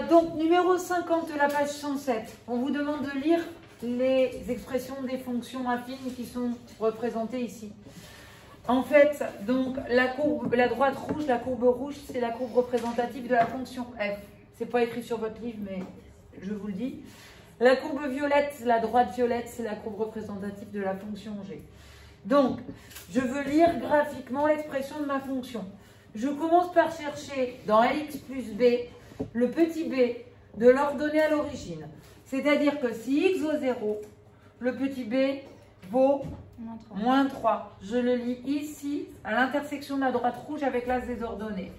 Donc, numéro 50 de la page 107. On vous demande de lire les expressions des fonctions affines qui sont représentées ici. En fait, donc, la droite rouge, la courbe rouge, c'est la courbe représentative de la fonction f. C'est pas écrit sur votre livre, mais je vous le dis. La courbe violette, la droite violette, c'est la courbe représentative de la fonction g. Donc, je veux lire graphiquement l'expression de ma fonction. Je commence par chercher dans x plus b, le petit b de l'ordonnée à l'origine. C'est-à-dire que si x vaut 0, le petit b vaut moins 3. Je le lis ici, à l'intersection de la droite rouge avec l'axe des ordonnées.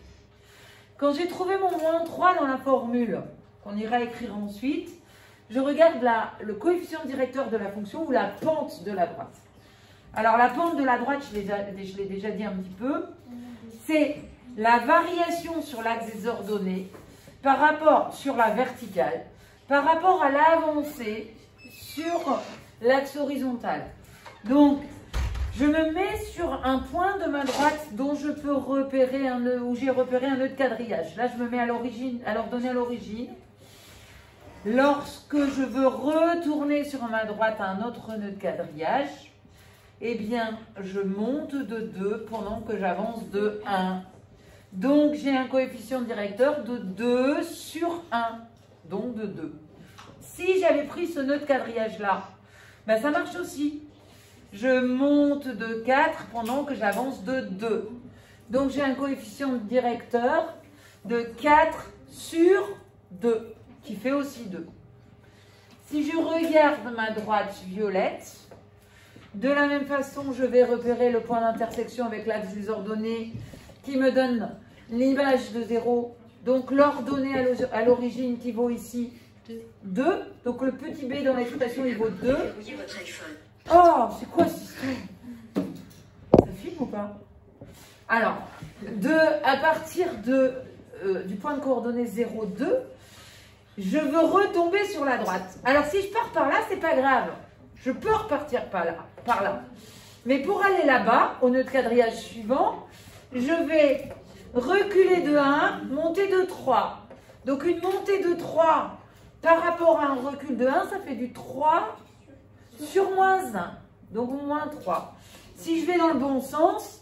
Quand j'ai trouvé mon moins 3 dans la formule, qu'on ira écrire ensuite, je regarde le coefficient directeur de la fonction ou la pente de la droite. Alors la pente de la droite, je l'ai déjà dit un petit peu, c'est la variation sur l'axe des ordonnées par rapport sur la verticale, par rapport à l'avancée sur l'axe horizontal. Donc, je me mets sur un point de ma droite dont je peux repérer un nœud, où j'ai repéré un nœud de quadrillage. Là, je me mets à l'origine, à l'ordonnée à l'origine. Lorsque je veux retourner sur ma droite un autre nœud de quadrillage, eh bien, je monte de 2 pendant que j'avance de 1. Donc, j'ai un coefficient directeur de 2 sur 1, donc de 2. Si j'avais pris ce nœud de quadrillage-là, ben ça marche aussi. Je monte de 4 pendant que j'avance de 2. Donc, j'ai un coefficient directeur de 4 sur 2, qui fait aussi 2. Si je regarde ma droite violette, de la même façon, je vais repérer le point d'intersection avec l'axe des ordonnées qui me donne l'image de 0. Donc, l'ordonnée à l'origine qui vaut ici 2. Donc, le petit b dans l'expression, il vaut 2. Oh, c'est quoi ce système? Ça filme ou pas? Alors, à partir du point de coordonnée 0, 2, je veux retomber sur la droite. Alors, si je pars par là, c'est pas grave. Je peux repartir par là. Mais pour aller là-bas, au nœud de quadrillage suivant, je vais reculer de 1, monter de 3. Donc, une montée de 3 par rapport à un recul de 1, ça fait du 3 sur moins 1. Donc, moins 3. Si je vais dans le bon sens,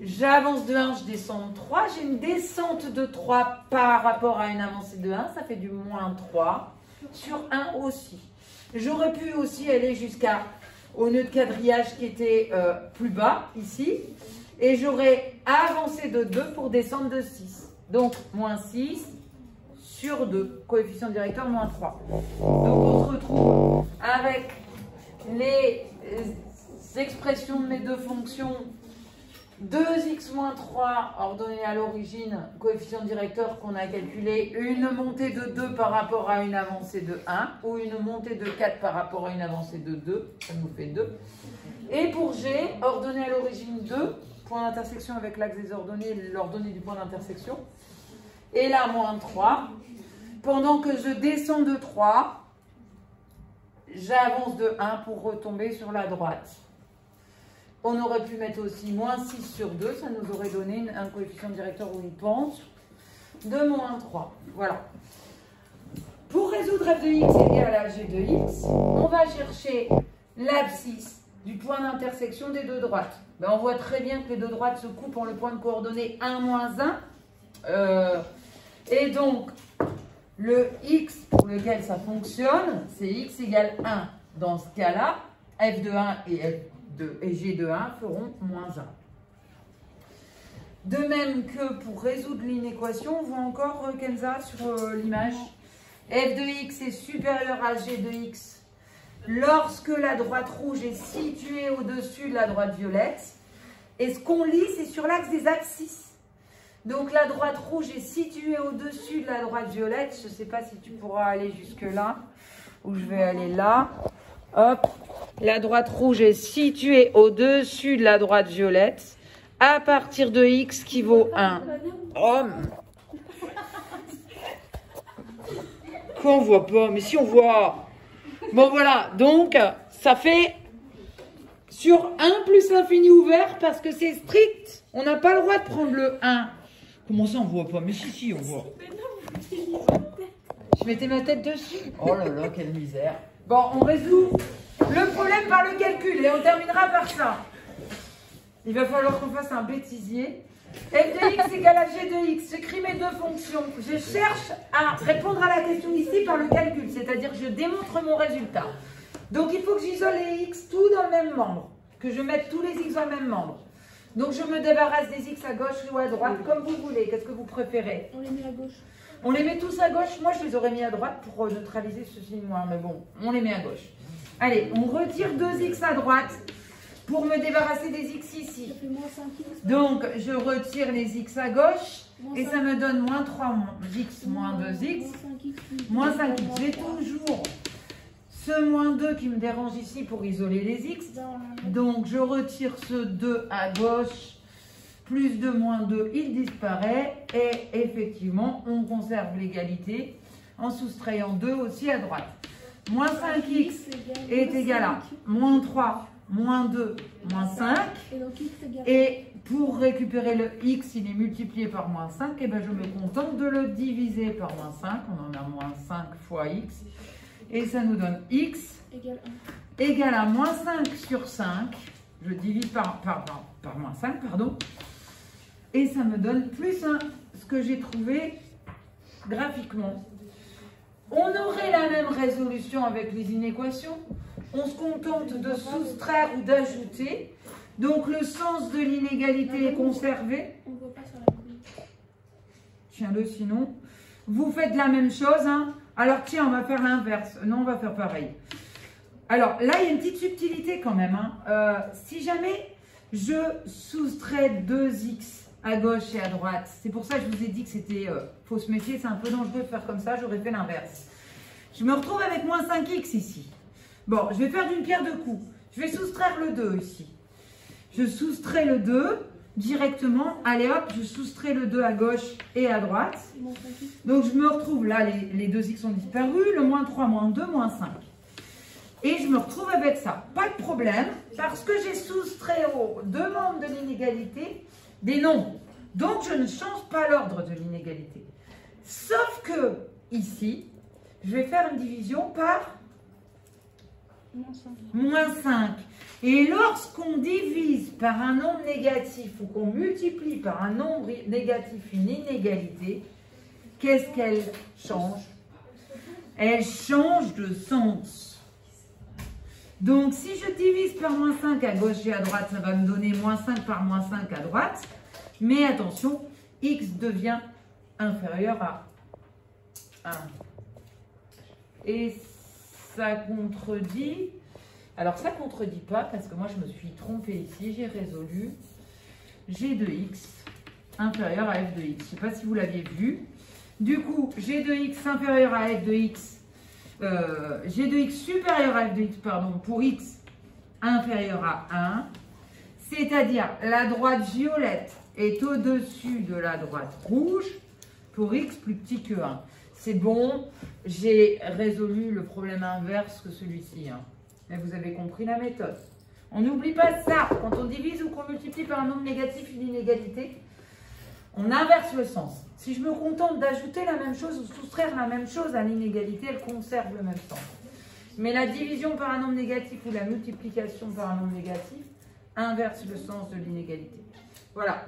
j'avance de 1, je descends de 3. J'ai une descente de 3 par rapport à une avancée de 1. Ça fait du moins 3 sur 1 aussi. J'aurais pu aussi aller jusqu'au nœud de quadrillage qui était plus bas, ici. Et j'aurais avancé de 2 pour descendre de 6. Donc, moins 6 sur 2. Coefficient directeur, moins 3. Donc, on se retrouve avec les expressions de mes deux fonctions. 2x moins 3 ordonné à l'origine, coefficient directeur qu'on a calculé, une montée de 2 par rapport à une avancée de 1, ou une montée de 4 par rapport à une avancée de 2, ça nous fait 2. Et pour G, ordonné à l'origine 2, point d'intersection avec l'axe des ordonnées, l'ordonnée du point d'intersection, et là, moins 3. Pendant que je descends de 3, j'avance de 1 pour retomber sur la droite. On aurait pu mettre aussi moins 6 sur 2, ça nous aurait donné un coefficient directeur ou une pente de moins 3. Voilà. Pour résoudre f de x égale à g de x, on va chercher l'abscisse du point d'intersection des deux droites. Ben, on voit très bien que les deux droites se coupent en le point de coordonnée 1, moins 1. Et donc, le x pour lequel ça fonctionne, c'est x égale 1. Dans ce cas-là, f de 1 et g de 1 feront moins 1. De même que pour résoudre l'inéquation, on voit encore Kenza sur l'image. F de x est supérieur à g de x lorsque la droite rouge est située au-dessus de la droite violette. Et ce qu'on lit, c'est sur l'axe des abscisses. Donc la droite rouge est située au-dessus de la droite violette. Je ne sais pas si tu pourras aller jusque-là, ou je vais aller là. Hop. La droite rouge est située au-dessus de la droite violette à partir de x qui vaut 1. Oh. Quoi, on voit pas? Mais si, on voit. Bon, voilà. Donc, ça fait sur 1 plus l'infini ouvert parce que c'est strict. On n'a pas le droit de prendre le 1. Comment ça, on voit pas? Mais si, on voit. Je mettais ma tête dessus. Oh là là, quelle misère. Bon, on résout le problème par le calcul et on terminera par ça. Il va falloir qu'on fasse un bêtisier. F de x égale à g de x. J'écris mes deux fonctions. Je cherche à répondre à la question ici par le calcul, c'est-à-dire que je démontre mon résultat. Donc il faut que j'isole les x tous dans le même membre, que je mette tous les x dans le même membre. Donc je me débarrasse des x à gauche ou à droite, comme vous voulez. Qu'est-ce que vous préférez? On les met à gauche. On les met tous à gauche. Moi, je les aurais mis à droite pour neutraliser ce signe noir. Mais bon, on les met à gauche. Allez, on retire 2x à droite pour me débarrasser des x ici. Ça fait moins 5x. Donc, je retire les x à gauche et ça me donne moins 3x moins 2x. Moins 5x. J'ai toujours ce moins 2 qui me dérange ici pour isoler les x. Donc, je retire ce 2 à gauche. Plus de moins 2, il disparaît. Et effectivement, on conserve l'égalité en soustrayant 2 aussi à droite. Moins 5x est égal à moins 3, moins 2, moins 5. Et pour récupérer le x, il est multiplié par moins 5. Et bien, je me contente de le diviser par moins 5. On en a moins 5 fois x. Et ça nous donne x égale à moins 5 sur 5. Je divise par moins 5, pardon. Et ça me donne plus 1, ce que j'ai trouvé graphiquement. On aurait la même résolution avec les inéquations. On se contente de soustraire ou d'ajouter. Donc le sens de l'inégalité est conservé. On ne voit pas sur la grille. Tiens-le sinon. Vous faites la même chose. Hein. Alors tiens, on va faire l'inverse. Non, on va faire pareil. Alors là, il y a une petite subtilité quand même. Hein. Si jamais je soustrais 2x à gauche et à droite. C'est pour ça que je vous ai dit que c'était faut se méfier, c'est un peu dangereux de faire comme ça, j'aurais fait l'inverse. Je me retrouve avec moins 5x ici. Bon, je vais faire d'une pierre deux coups. Je vais soustraire le 2 ici. Je soustrais le 2 directement. Allez hop, je soustrais le 2 à gauche et à droite. Donc je me retrouve là, les deux x ont disparu, le moins 3, moins 2, moins 5. Et je me retrouve avec ça. Pas de problème, parce que j'ai soustrait aux deux membres de l'inégalité des nombres. Donc, je ne change pas l'ordre de l'inégalité. Sauf que, ici, je vais faire une division par moins 5. Et lorsqu'on divise par un nombre négatif ou qu'on multiplie par un nombre négatif une inégalité, qu'est-ce qu'elle change? Elle change de sens. Donc, si je divise par moins 5 à gauche et à droite, ça va me donner moins 5 par moins 5 à droite. Mais attention, x devient inférieur à 1. Et ça contredit... Alors, ça ne contredit pas parce que moi, je me suis trompée ici. J'ai résolu g de x inférieur à f de x. Je ne sais pas si vous l'aviez vu. Du coup, g de x inférieur à f de x... g de x supérieur à f de x, pardon, pour x inférieur à 1, c'est-à-dire la droite violette est au-dessus de la droite rouge pour x plus petit que 1. C'est bon, j'ai résolu le problème inverse que celui-ci. Hein. Mais vous avez compris la méthode. On n'oublie pas ça. Quand on divise ou qu'on multiplie par un nombre négatif une inégalité, on inverse le sens. Si je me contente d'ajouter la même chose ou soustraire la même chose à l'inégalité, elle conserve le même sens. Mais la division par un nombre négatif ou la multiplication par un nombre négatif inverse le sens de l'inégalité. Voilà.